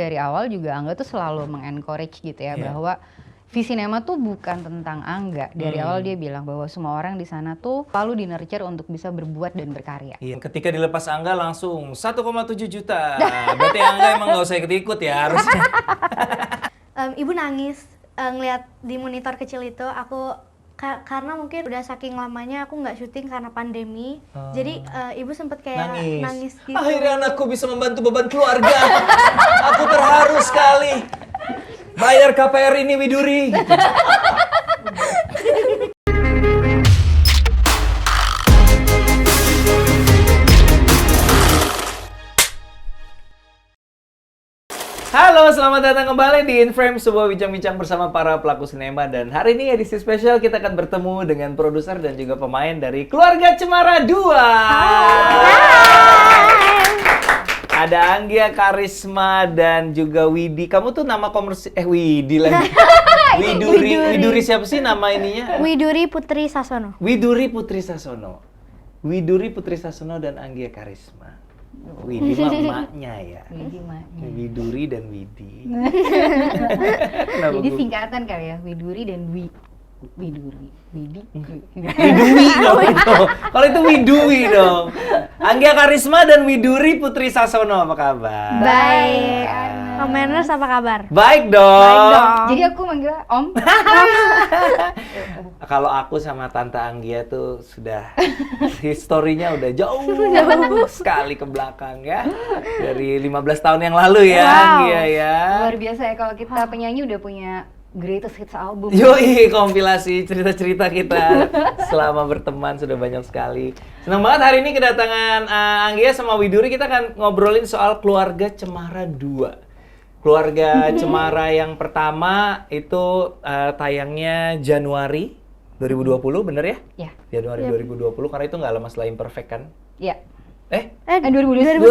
dari awal juga Angga tuh selalu mengencourage gitu ya, Iya. bahwa Visinema tuh bukan tentang Angga. Dari awal dia bilang bahwa semua orang di sana tuh selalu di-nurture untuk bisa berbuat dan berkarya. Iya. Ketika dilepas Angga langsung 1,7 juta. Berarti Angga emang nggak usah ikut-ikut ya harusnya. Ibu nangis ngeliat di monitor kecil itu. Aku karena mungkin udah saking lamanya aku nggak syuting karena pandemi. Jadi ibu sempet kayak nangis gitu. Akhirnya anakku bisa membantu beban keluarga. Aku terharu sekali. Bayar KPR ini Widuri. Gitu. Halo, selamat datang kembali di In-Frame, sebuah bincang-bincang bersama para pelaku sinema. Dan hari ini edisi spesial kita akan bertemu dengan produser dan juga pemain dari Keluarga Cemara 2. Ada Anggia, Karisma, dan juga Widi. Kamu tuh nama komersil, Widi lagi. Widuri siapa sih nama ininya? Widuri Putri Sasono. Widuri Putri Sasono. Widuri Putri Sasono dan Anggia Karisma. Widi mah emaknya ya. Widi maknya. Widuri dan Widi. Jadi singkatan kali ya, Widuri dan Widuri. Widi. Widuri dong itu. Kalau itu Widuri dong. Anggia Karisma dan Widuri Putri Sasono, apa kabar? Baik. Om Meners apa kabar? Baik dong. Jadi aku manggil Om. Kalau aku sama Tante Anggia tuh sudah historinya udah jauh sekali ke belakang ya. Dari 15 tahun yang lalu ya, Anggia ya. Luar biasa ya kalau kita penyanyi udah punya greatest hits album. Yoi, kompilasi cerita-cerita kita selama berteman sudah banyak sekali. Senang banget hari ini kedatangan Anggia sama Widuri. Kita akan ngobrolin soal Keluarga Cemara 2. Keluarga Cemara yang pertama itu tayangnya Januari 2020, bener ya? Iya. Januari 2020, karena itu nggak lama setelah Imperfect kan? Iya. 2019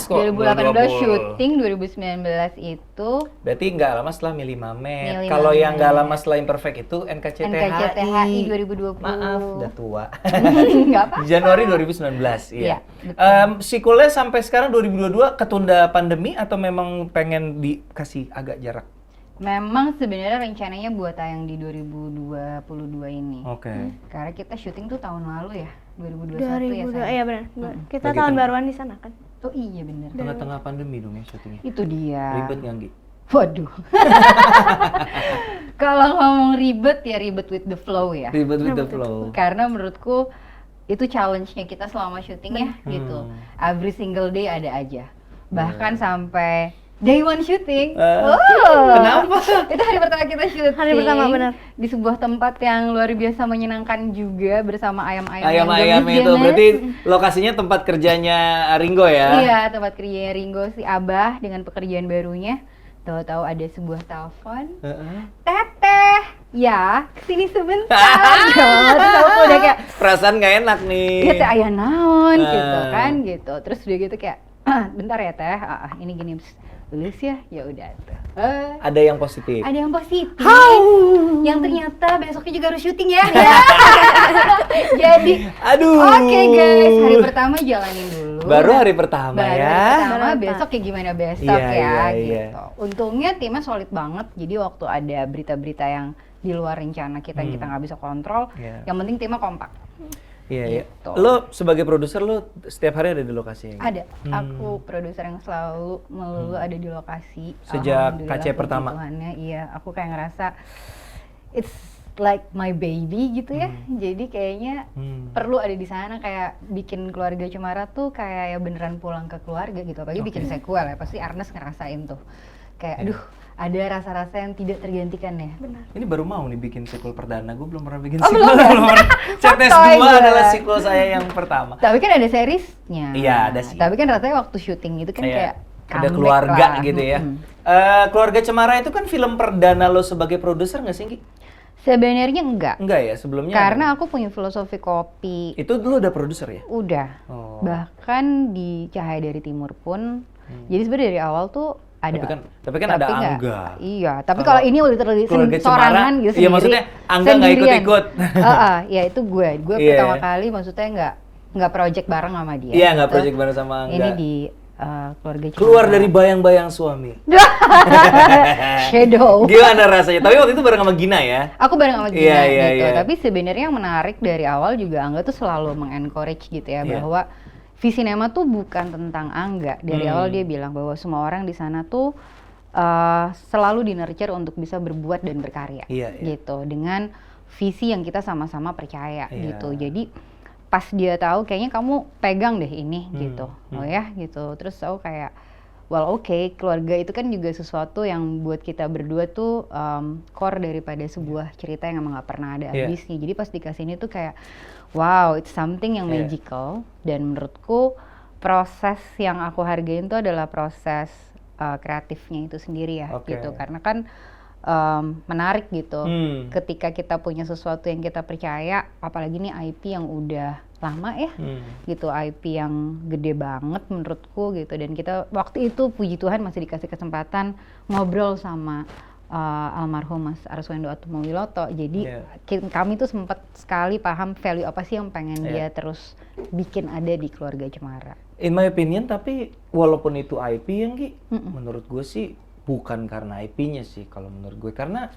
kok. 2018 syuting, 2019 itu Berarti nggak lama setelah Mili Mamet. Mili Kalau yang nggak Mamet. lama setelah Imperfect itu NKCTHI. NKCTHI 2020. Maaf, udah tua. Nggak apa. Januari 2019, iya. Sequelnya sampai sekarang 2022 ketunda pandemi atau memang pengen dikasih agak jarak? Memang sebenarnya rencananya buat tayang di 2022 ini. Oke. Karena kita syuting tuh tahun lalu ya, 2021 ya. 2002, iya benar. Kita Lagi tahun kan- baruan di sana kan. Oh iya bener. Tengah-tengah pandemi dong ya syutingnya. Itu dia. Ribet nggak, Nggi? Waduh. Kalau ngomong ribet ya ribet with the flow ya. Ribet with the flow. Karena menurutku itu challenge-nya kita selama syuting ya gitu. Every single day ada aja. Bahkan sampai day one syuting. Kenapa? Itu hari pertama kita syuting. Hari pertama, benar. Di sebuah tempat yang luar biasa menyenangkan juga bersama ayam-ayam Ayam-ayam yang gemes itu, banget. berarti lokasinya tempat kerjanya Ringo ya? Iya, tempat kerjanya Ringo si Abah dengan pekerjaan barunya. Tahu-tahu ada sebuah telepon. Teteh, ya kesini sebentar. Terus aku udah kayak, Perasaan nggak enak nih. iya teh ayah naon gitu kan gitu. Terus udah gitu kayak, bentar ya teh, ini gini, tulis ya udah tuh. Ada yang positif. Ada yang positif, yang ternyata besoknya juga harus syuting ya. Jadi, Aduh. oke guys, hari pertama jalanin dulu. Baru hari pertama Baru ya. hari pertama, Baru besok kayak gimana besok Iya, ya iya, gitu. Untungnya timnya solid banget, jadi waktu ada berita-berita yang di luar rencana kita yang kita nggak bisa kontrol, Iya. yang penting timnya kompak. Iya, iya. Gitu. Lo sebagai produser lo setiap hari ada di lokasi? Ada, aku produser yang selalu melulu ada di lokasi. Sejak Alhamdulillah, KC pertama? puji Tuhannya, iya, aku kayak ngerasa it's like my baby gitu ya. Jadi kayaknya perlu ada di sana, kayak bikin Keluarga Cemara tuh kayak ya beneran pulang ke keluarga gitu. Apalagi bikin sequel ya, pasti Arnes ngerasain tuh. Kayak aduh, ada rasa-rasa yang tidak tergantikan ya. Benar. Ini baru mau nih bikin sequel perdana, gue belum pernah bikin Oh, sequel. belum ya? Belum pernah. CTS Santai 2 gue. adalah sequel saya yang pertama. Tapi kan ada seriesnya. Iya, ada sih. Tapi kan rasanya waktu syuting itu kan kayak ada comeback keluarga lah. gitu ya. Mm-mm. Keluarga Cemara itu kan film perdana lo sebagai produser nggak sih, Nggi? Sebenarnya enggak. Enggak ya, sebelumnya Karena aku punya filosofi kopi. itu lo udah produser ya? Udah. Oh. Bahkan di Cahaya dari Timur pun. Jadi sebenarnya dari awal tuh ada. Tapi kan ada nggak- Angga. Iya, tapi kalau ini literally Keluarga sorangan Cemara, gitu iya, maksudnya Angga nggak sendirian. ikut-ikut. Ya itu gue. Gue Iya. pertama kali maksudnya nggak project bareng sama dia. Iya, nggak gitu. project bareng sama Angga. Ini di keluarga Cemara. Keluar dari bayang-bayang suami. Shadow. Gimana rasanya? Tapi waktu itu bareng sama Gina ya? Aku bareng sama Gina Iya, gitu. iya. Tapi sebenarnya yang menarik dari awal juga Angga tuh selalu mengencourage gitu ya, Iya. bahwa Visinema tuh bukan tentang Angga. Dari awal dia bilang bahwa semua orang di sana tuh selalu di-nurture untuk bisa berbuat dan berkarya. Iya, iya. Gitu. Dengan visi yang kita sama-sama percaya Iya. gitu. Jadi pas dia tahu kayaknya kamu pegang deh ini gitu. Oh ya gitu. Terus aku kayak well oke, keluarga itu kan juga sesuatu yang buat kita berdua tuh core daripada sebuah cerita yang emang gak pernah ada Iya. habisnya. Jadi pas dikasih ini tuh kayak wow, it's something yang Iya. magical. Dan menurutku proses yang aku hargain tuh adalah proses kreatifnya itu sendiri ya Oke. gitu. Karena kan menarik gitu ketika kita punya sesuatu yang kita percaya, apalagi nih IP yang udah lama ya gitu, IP yang gede banget menurutku gitu. Dan kita waktu itu puji Tuhan masih dikasih kesempatan ngobrol sama almarhum Mas Arswendo Atmowiloto. Jadi kami tuh sempat sekali paham value apa sih yang pengen dia terus bikin ada di keluarga Cemara. In my opinion, tapi walaupun itu IP yang menurut gue sih bukan karena IP-nya sih kalau menurut gue, karena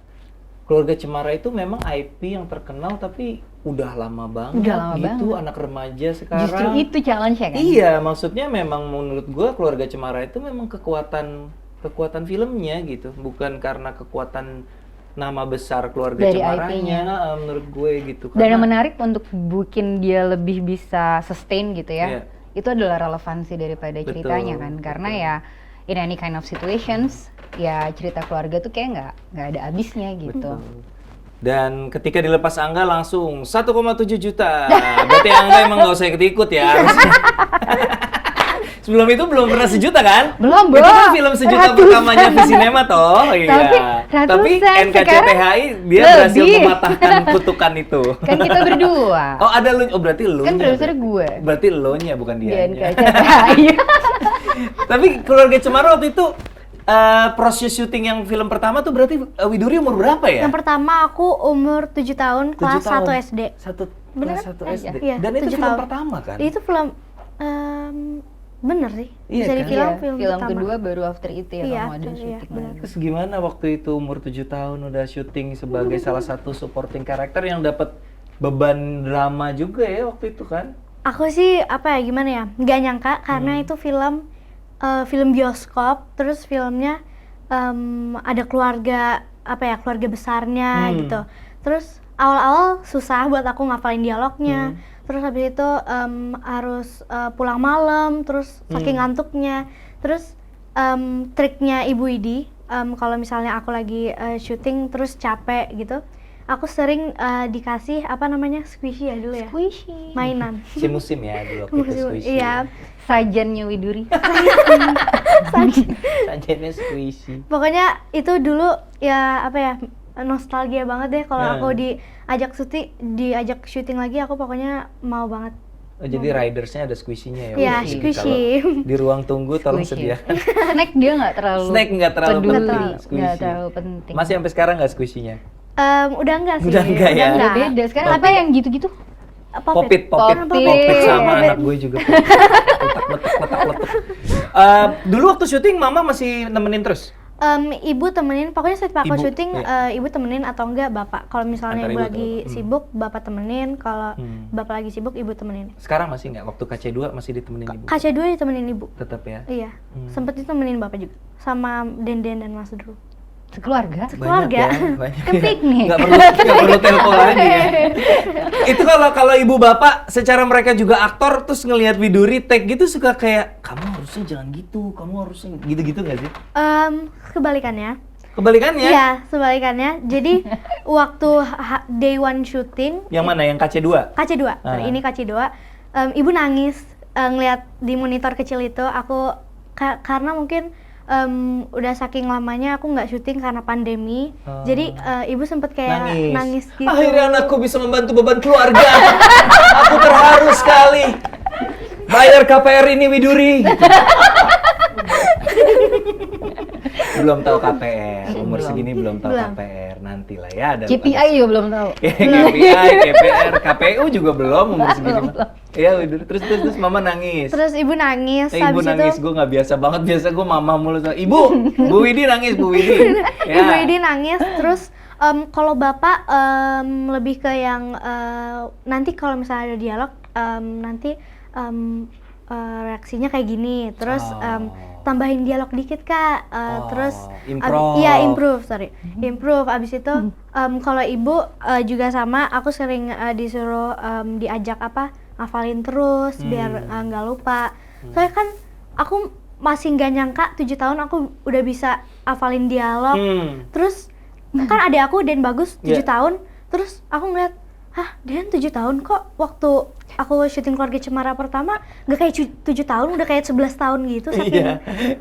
keluarga Cemara itu memang IP yang terkenal tapi udah lama banget gitu, anak remaja sekarang. Justru itu challenge ya kan? Iya, maksudnya memang menurut gue keluarga Cemara itu memang kekuatan filmnya gitu, bukan karena kekuatan nama besar keluarga dari Cemaranya, menurut gue gitu. Dan yang menarik untuk bikin dia lebih bisa sustain gitu ya, Iya. itu adalah relevansi daripada ceritanya kan, karena ya in any kind of situations ya cerita keluarga tuh kayak nggak ada habisnya gitu. Dan ketika dilepas Angga langsung 1,7 juta. Berarti Angga emang nggak usah ikut-ikut ya. Sebelum itu belum pernah sejuta kan? Belum, Itu kan film sejuta pertamanya Visinema toh. Iya. Tapi ratusan, NKCTHI dia berhasil lebih. mematahkan kutukan itu. Kan kita berdua. Oh ada lu, oh berarti lu. Kan produser gue. Berarti lo-nya bukan Di dia. NKCTHI. Tapi keluarga Cemara waktu itu proses syuting yang film pertama tuh berarti Widuri umur berapa ya? Yang pertama aku umur 7 tahun, 7 kelas tahun. 1 SD. Kelas 1 SD. Iya, Dan itu 7 film tahun. pertama kan? Itu film bener sih. Iya Bisa kan? dibilang Iya, film film pertama. kedua baru after itu ya Iya, kamu ada iya, syuting benar. lagi. Terus gimana waktu itu umur 7 tahun udah syuting sebagai salah satu supporting karakter yang dapat beban drama juga ya waktu itu kan? Aku sih apa ya gimana ya, nggak nyangka karena itu film bioskop, terus filmnya ada keluarga keluarga besarnya gitu. Terus awal-awal susah buat aku ngafalin dialognya. Terus habis itu harus pulang malam, terus saking ngantuknya. Terus triknya Ibu Idi, kalau misalnya aku lagi syuting terus capek gitu, aku sering dikasih squishy ya dulu ya. Squishy. Mainan. Si musim ya dulu waktu itu squishy. Iya. Sajennya Widuri. Sajennya squishy. Pokoknya itu dulu ya nostalgia banget deh kalau aku diajak syuting lagi, aku pokoknya mau banget. Oh, jadi ridersnya ada squishy-nya ya? Iya, Widuri. squishy. Kalau di ruang tunggu tolong Squishy. sediakan. Snack dia nggak terlalu Snack nggak terlalu peduli, penting, nggak squishy. terlalu penting. Masih sampai sekarang nggak squishy-nya? Udah enggak sih. Udah enggak ya? Udah beda sekarang apa yang gitu-gitu? Popit sama anak gue juga. Letak. Dulu waktu syuting mama masih nemenin terus? Ibu temenin, pokoknya setiap aku Ibu, syuting ibu temenin atau enggak bapak. Kalau misalnya Antara ibu ibu lagi atau- sibuk, bapak temenin. Kalau bapak lagi sibuk, ibu temenin. Sekarang masih nggak? Waktu KC2 masih ditemenin ibu? KC2 ditemenin ibu. Tetap ya? Iya, sempet ditemenin bapak juga. Sama Denden dan Mas Drew. Sekeluarga? Keluarga. Banyak Ke piknik. Nggak perlu telepon lagi ya. Itu kalau ibu bapak secara mereka juga aktor terus ngelihat Widuri take gitu suka kayak kamu harusnya jangan gitu, kamu harusnya gitu-gitu nggak sih? Kebalikannya. Kebalikannya? Iya, sebalikannya. Jadi waktu day one shooting, Yang mana? Yang KC2? KC2, ini KC2, ibu nangis ngeliat di monitor kecil itu. Aku karena mungkin udah saking lamanya aku nggak syuting karena pandemi, jadi ibu sempet kayak nangis gitu. Akhirnya anakku bisa membantu beban keluarga. Aku terharu sekali. Bayar KPR ini Widuri. Belum tahu KPR. umur belum. segini belum tahu Belum. KPR, nanti lah ya. KPI juga belum tahu. KPI, KPR, KPU juga belum umur segini. Iya, terus mama nangis. Terus ibu nangis, Ibu habis nangis, itu gue nggak biasa banget, biasa gue mama mulu. Ibu, Bu Widi nangis, Bu Widi. Ya. Ibu Idi nangis. Terus kalau bapak lebih ke yang nanti kalau misalnya ada dialog nanti reaksinya kayak gini. Terus tambahin dialog dikit kak. Terus improve. Iya improve. Abis itu kalau ibu juga sama, aku sering disuruh diajak ngafalin terus biar nggak lupa. Soalnya kan aku masih nggak nyangka 7 tahun aku udah bisa hafalin dialog. Terus kan adik aku Dan Bagus 7 tahun. Terus aku ngeliat, Dan 7 tahun kok waktu aku syuting Keluarga Cemara pertama nggak kayak 7 tahun, udah kayak 11 tahun gitu.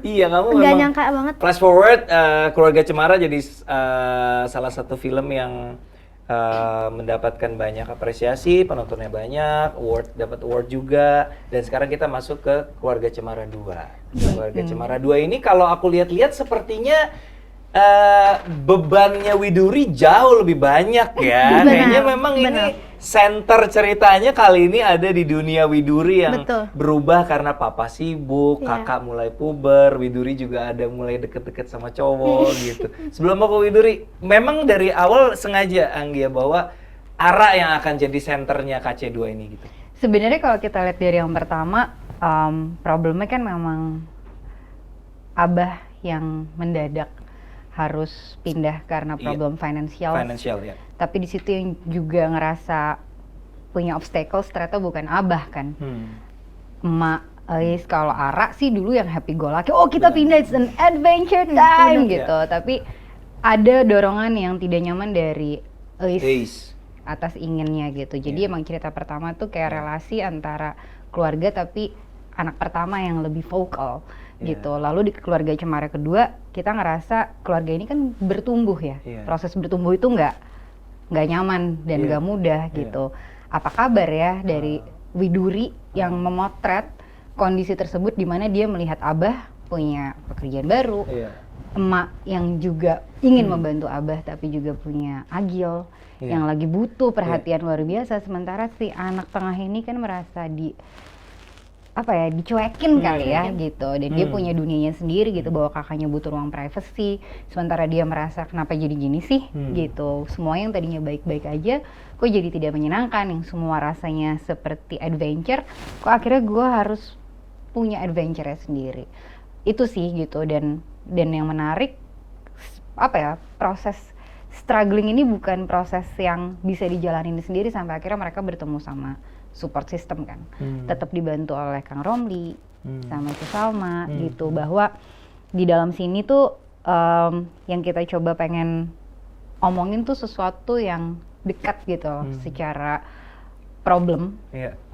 Iya, kamu nggak memang nyangka banget. flash forward, Keluarga Cemara jadi salah satu film yang mendapatkan banyak apresiasi, penontonnya banyak, dapat award juga, dan sekarang kita masuk ke Keluarga Cemara 2. Keluarga Cemara 2 ini kalau aku lihat-lihat sepertinya bebannya Widuri jauh lebih banyak ya. Kayaknya memang ini center ceritanya kali ini ada di dunia Widuri yang berubah karena papa sibuk, kakak mulai puber, Widuri juga ada mulai deket-deket sama cowok gitu. Sebelum aku Widuri, memang dari awal sengaja Anggia bahwa Ara yang akan jadi senternya KC2 ini gitu. Sebenarnya kalau kita lihat dari yang pertama, problemnya kan memang Abah yang mendadak harus pindah karena problem finansial. Ya. Tapi di situ yang juga ngerasa punya obstacles ternyata bukan Abah kan. Emak kalau Ara sih dulu yang happy go lucky. Oh kita pindah, it's an adventure time gitu. Tapi ada dorongan yang tidak nyaman dari Ais atas inginnya gitu. Jadi emang cerita pertama tuh kayak relasi antara keluarga tapi anak pertama yang lebih vokal. Gitu. Lalu di Keluarga Cemara kedua kita ngerasa keluarga ini kan bertumbuh ya. Proses bertumbuh itu nggak nyaman dan nggak mudah gitu. Apa kabar ya dari Widuri yang memotret kondisi tersebut di mana dia melihat Abah punya pekerjaan baru, emak yang juga ingin membantu Abah tapi juga punya Agil yang lagi butuh perhatian luar biasa, sementara si anak tengah ini kan merasa dicuekin kali ya gitu, dan dia punya dunianya sendiri gitu, bahwa kakaknya butuh ruang privacy, sementara dia merasa kenapa jadi gini sih gitu, semua yang tadinya baik-baik aja kok jadi tidak menyenangkan, yang semua rasanya seperti adventure kok akhirnya gue harus punya adventure-nya sendiri. Itu sih gitu, dan yang menarik proses struggling ini bukan proses yang bisa dijalanin sendiri sampai akhirnya mereka bertemu sama support system kan, tetap dibantu oleh Kang Romli sama Ci Salma gitu, bahwa di dalam sini tuh yang kita coba pengen omongin tuh sesuatu yang dekat gitu loh, secara problem.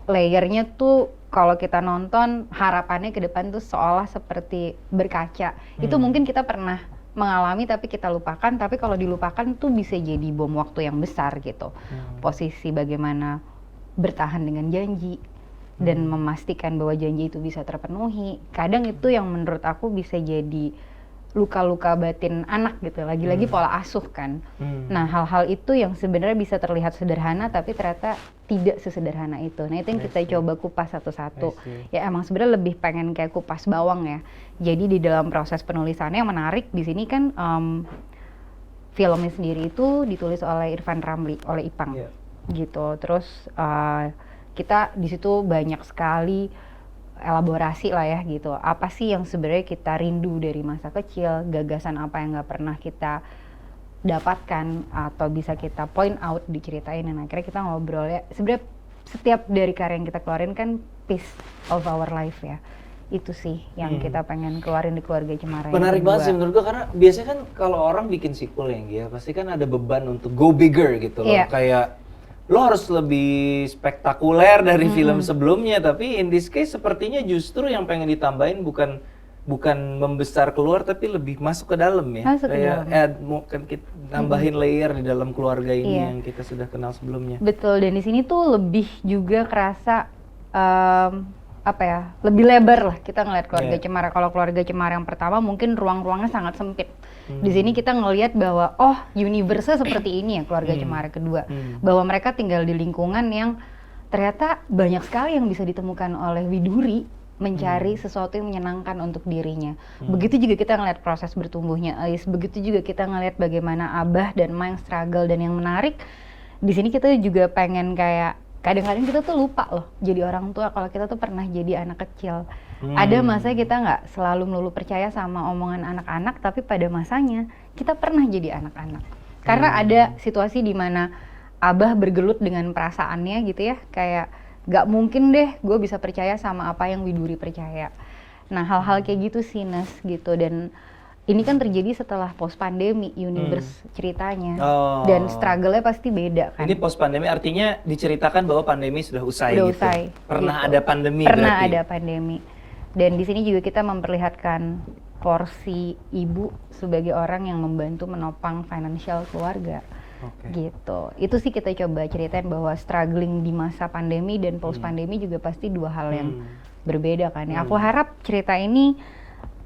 Layernya tuh kalau kita nonton harapannya ke depan tuh seolah seperti berkaca. Itu mungkin kita pernah mengalami tapi kita lupakan, tapi kalau dilupakan tuh bisa jadi bom waktu yang besar gitu. Posisi bagaimana bertahan dengan janji dan memastikan bahwa janji itu bisa terpenuhi. Kadang itu yang menurut aku bisa jadi luka-luka batin anak gitu, lagi-lagi pola asuh kan. Nah hal-hal itu yang sebenarnya bisa terlihat sederhana tapi ternyata tidak sesederhana itu. Nah itu yang kita coba kupas satu-satu. Ya emang sebenarnya lebih pengen kayak kupas bawang ya. Jadi di dalam proses penulisannya yang menarik di sini kan filmnya sendiri itu ditulis oleh Irfan Ramli, oleh Ipang. Gitu, terus kita di situ banyak sekali elaborasi lah ya gitu, apa sih yang sebenarnya kita rindu dari masa kecil, gagasan apa yang nggak pernah kita dapatkan atau bisa kita point out diceritain, dan akhirnya kita ngobrol ya. Sebenarnya setiap dari karya yang kita keluarin kan piece of our life ya, itu sih yang kita pengen keluarin di Keluarga Cemara. Menarik banget sih menurut gue, karena biasanya kan kalau orang bikin sequel yang pasti kan ada beban untuk go bigger gitu loh, kayak lo harus lebih spektakuler dari film sebelumnya, tapi in this case sepertinya justru yang pengen ditambahin bukan membesar keluar tapi lebih masuk ke dalam ya. Kayak mungkin kita nambahin layer di dalam keluarga ini yang kita sudah kenal sebelumnya. Betul, dan di sini tuh lebih juga kerasa apa ya, lebih lebar lah kita ngelihat keluarga Cemara. Kalau keluarga Cemara yang pertama mungkin ruang-ruangnya sangat sempit. Di sini kita ngelihat bahwa universe-nya seperti ini ya keluarga Cemara kedua. Bahwa mereka tinggal di lingkungan yang ternyata banyak sekali yang bisa ditemukan oleh Widuri mencari sesuatu yang menyenangkan untuk dirinya. Begitu juga kita ngelihat proses bertumbuhnya Ais, begitu juga kita ngelihat bagaimana Abah dan Ma yang struggle. Dan yang menarik di sini kita juga pengen kayak kadang-kadang kita tuh lupa loh jadi orang tua kalau kita tuh pernah jadi anak kecil. Ada masa kita nggak selalu melulu percaya sama omongan anak-anak, tapi pada masanya kita pernah jadi anak-anak. Karena ada situasi di mana Abah bergelut dengan perasaannya gitu ya, kayak gak mungkin deh gue bisa percaya sama apa yang Widuri percaya. Nah hal-hal kayak gitu sih Nes gitu, dan ini kan terjadi setelah post pandemi universe ceritanya, dan struggle-nya pasti beda kan. Ini post pandemi artinya diceritakan bahwa pandemi sudah usai Sudah gitu. usai, Pernah gitu. ada pandemi Pernah berarti. ada pandemi. Dan di sini juga kita memperlihatkan porsi ibu sebagai orang yang membantu menopang financial keluarga. Gitu. Itu sih kita coba ceritain bahwa struggling di masa pandemi dan post pandemi juga pasti dua hal yang berbeda kan ya. Aku harap cerita ini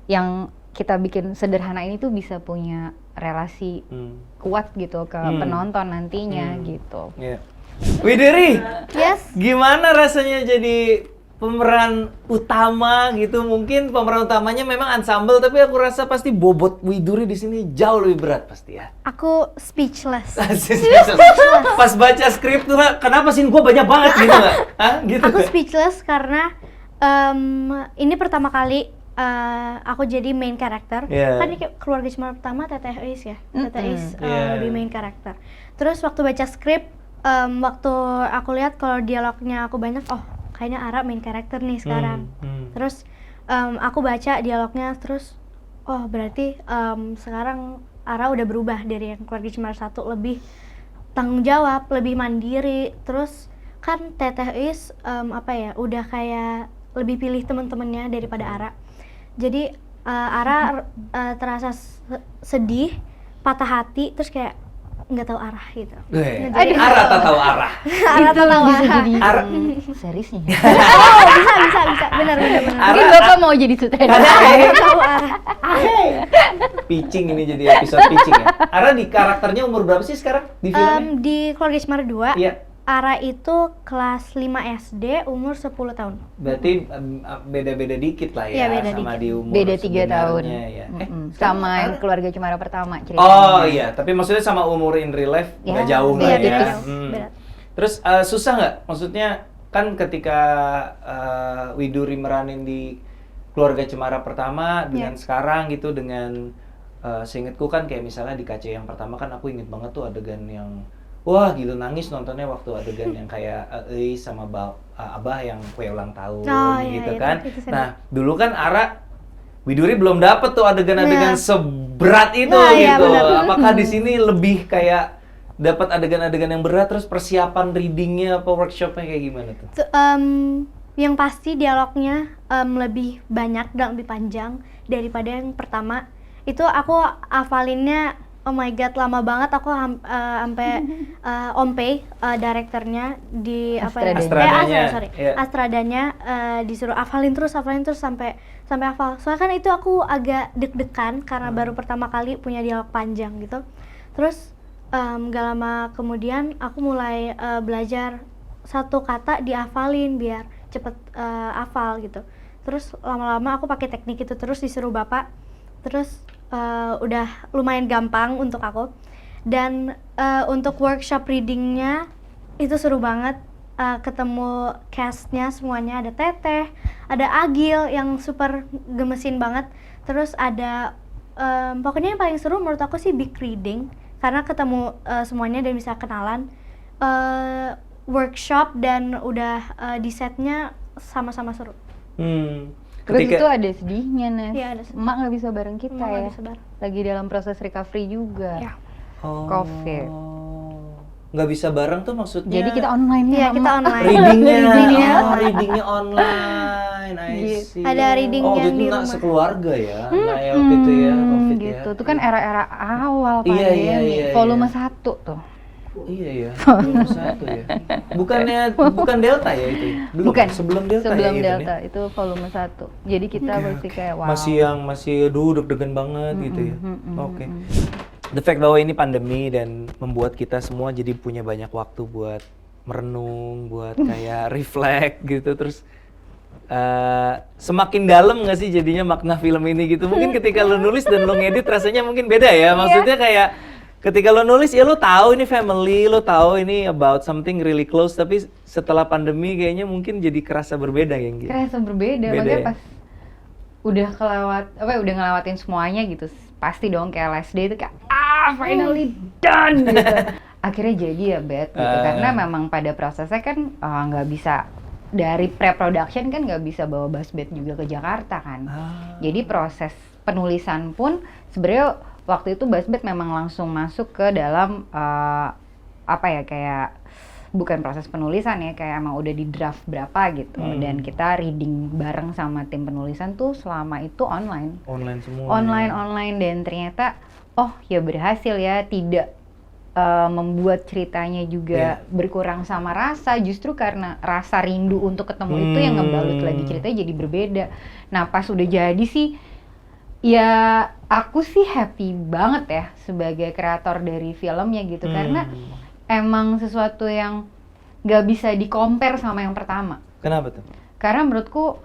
yang kita bikin sederhana ini tuh bisa punya relasi kuat gitu ke penonton nantinya gitu. Widuri, Yes. gimana rasanya jadi pemeran utama gitu? Mungkin pemeran utamanya memang ensemble, tapi aku rasa pasti bobot Widuri di sini jauh lebih berat pasti ya. Aku speechless. Pas baca skrip tuh, kenapa sih gue banyak banget gitu nggak? Hah? Gitu Aku nggak? speechless karena ini pertama kali aku jadi main karakter. Kan ini keluarga Cemara pertama Teteh Ais ya. Teteh Ais lebih main karakter. Terus waktu baca skrip, waktu aku lihat kalau dialognya aku banyak, kayaknya Ara main karakter nih sekarang. Terus aku baca dialognya, terus berarti sekarang Ara udah berubah dari yang keluarga Cemara 1, lebih tanggung jawab, lebih mandiri. Terus kan Teteh Is udah kayak lebih pilih teman-temannya daripada Ara. Jadi Ara terasa sedih, patah hati, terus kayak nggak tahu arah gitu. Ara tak tahu arah. Ara tak tahu Bisa arah. jadi Ara- seriesnya. Bisa, benar. Mungkin Bapak mau jadi sutradara. Nggak tahu arah. Pitching ini jadi episode pitching ya. Ara di karakternya umur berapa sih sekarang di filmnya? Di keluarga Cemara 2, Iya. Ara itu kelas 5 SD, umur 10 tahun. Berarti beda-beda dikit lah ya, Iya, beda sama dikit. di umur. Beda 3 tahun. sebenarnya ya. Sama yang keluarga Cemara pertama ceritanya. Oh iya, tapi maksudnya sama umur in real life nggak Ya, jauh lah Iya, ya. beda jauh. Beda. Terus susah nggak? Maksudnya kan ketika Widuri meranin di keluarga Cemara pertama dengan sekarang gitu, dengan seingetku kan kayak misalnya di KC yang pertama kan aku inget banget tuh adegan yang wah gila nangis nontonnya waktu adegan yang kayak Eis sama Abah yang kue ulang tahun gitu kan. itu sedih. Nah dulu kan Ara Widuri belum dapet tuh adegan-adegan seberat itu iya, gitu. benar. Apakah di sini lebih kayak dapat adegan-adegan yang berat, terus persiapan readingnya apa workshopnya kayak gimana tuh? Yang pasti dialognya lebih banyak dan lebih panjang daripada yang pertama. Itu aku hafalinnya, oh my god, lama banget. Aku sampai Ompe, direkturnya di Astradanya disuruh hafalin terus sampai hafal. Soalnya kan itu aku agak deg-degan karena baru pertama kali punya dialog panjang gitu. Terus gak lama kemudian aku mulai belajar satu kata dihafalin biar cepet hafal gitu. Terus lama-lama aku pakai teknik itu terus disuruh bapak. Terus udah lumayan gampang untuk aku. Dan untuk workshop readingnya itu seru banget. Ketemu castnya semuanya, ada Teteh, ada Agil yang super gemesin banget. Terus ada pokoknya yang paling seru menurut aku sih big reading, karena ketemu semuanya dan bisa kenalan. Workshop dan udah di setnya sama-sama seru. Terus itu ada sedihnya, Nes. Iya, ada sedih. Emak nggak bisa bareng kita Emak ya. nggak bisa bareng. Lagi dalam proses recovery juga. Ya. Covid. Nggak bisa bareng tuh maksudnya? Jadi kita online Iya, kita online. Readingnya, readingnya online. I see. Ada reading yang itu di nggak rumah. sekeluarga ya, nah ya waktu itu ya, Covid gitu. ya. Itu kan era-era awal Pak Iya, Demi. iya, Volume iya. 1 tuh. Iya ya, volume 1 ya. Bukan Delta ya itu? Belum, Bukan, sebelum Delta sebelum ya Delta, itu volume 1. Jadi kita masih kayak wow. Masih deg-degan banget gitu ya. Oke. The fact bahwa ini pandemi dan membuat kita semua jadi punya banyak waktu buat merenung, buat kayak reflect gitu, terus semakin dalam nggak sih jadinya makna film ini gitu? Mungkin ketika lo nulis dan lo ngedit rasanya mungkin beda ya. Maksudnya kayak ketika lo nulis ya lo tahu ini family, lo tahu ini about something really close, tapi setelah pandemi kayaknya mungkin jadi kerasa berbeda ya gitu. Kerasa berbeda, makanya pas udah udah ngelewatin semuanya gitu, pasti dong kayak last day itu kayak finally done gitu. Akhirnya jadi ya Bet gitu, karena memang pada prosesnya kan nggak bisa dari pre-production kan nggak bisa bawa Basbet juga ke Jakarta kan. Jadi proses penulisan pun sebenarnya waktu itu Basbet memang langsung masuk ke dalam kayak bukan proses penulisan ya, kayak emang udah di draft berapa gitu, dan kita reading bareng sama tim penulisan tuh selama itu online semua online dan ternyata ya berhasil ya, tidak membuat ceritanya juga berkurang sama rasa, justru karena rasa rindu untuk ketemu itu yang ngebalut lagi ceritanya jadi berbeda. Nah pas udah jadi sih ya aku sih happy banget ya sebagai kreator dari filmnya gitu, karena emang sesuatu yang gak bisa di-compare sama yang pertama. Kenapa tuh? Karena menurutku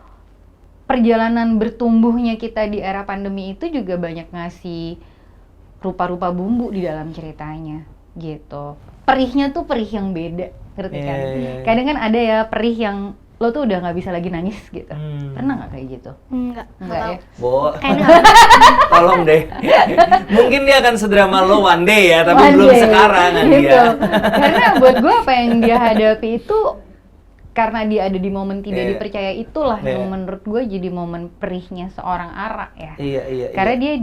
perjalanan bertumbuhnya kita di era pandemi itu juga banyak ngasih rupa-rupa bumbu di dalam ceritanya gitu. Perihnya tuh perih yang beda, ngerti kan? Kadang kan ada ya perih yang lo tuh udah nggak bisa lagi nangis gitu. Pernah nggak kayak gitu? Enggak ya? Bo, tolong deh. Mungkin dia akan sedrama lo one day ya, tapi belum sekarang kan gitu. dia. Karena buat gue apa yang dia hadapi itu, karena dia ada di momen tidak dipercaya itulah yang menurut gue jadi momen perihnya seorang Ara ya. Iya. Karena dia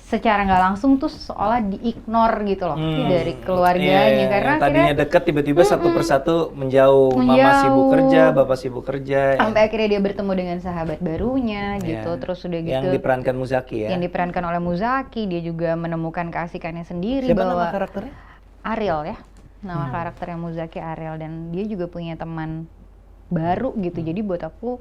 secara nggak langsung tuh seolah di-ignore gitu loh dari keluarganya, karena tadinya deket tiba-tiba satu persatu menjauh. Mama sibuk kerja, bapak sibuk kerja. Sampai akhirnya dia bertemu dengan sahabat barunya gitu, terus udah gitu. Yang diperankan Muzaki ya. Yang diperankan oleh Muzaki, dia juga menemukan keasikannya sendiri. Siapa bahwa nama karakternya? Ariel ya, nama karakternya Muzaki Ariel, dan dia juga punya teman baru gitu. Jadi buat aku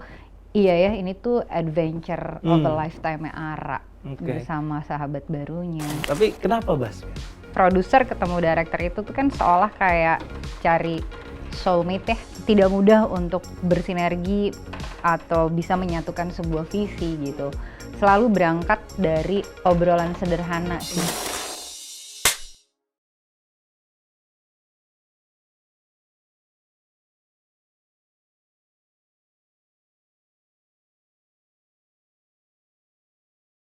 iya ya, ini tuh adventure of a lifetime-nya Ara bersama sahabat barunya. Tapi kenapa Bas? Produser ketemu director itu tuh kan seolah kayak cari soulmate ya. Tidak mudah untuk bersinergi atau bisa menyatukan sebuah visi gitu. Selalu berangkat dari obrolan sederhana sih.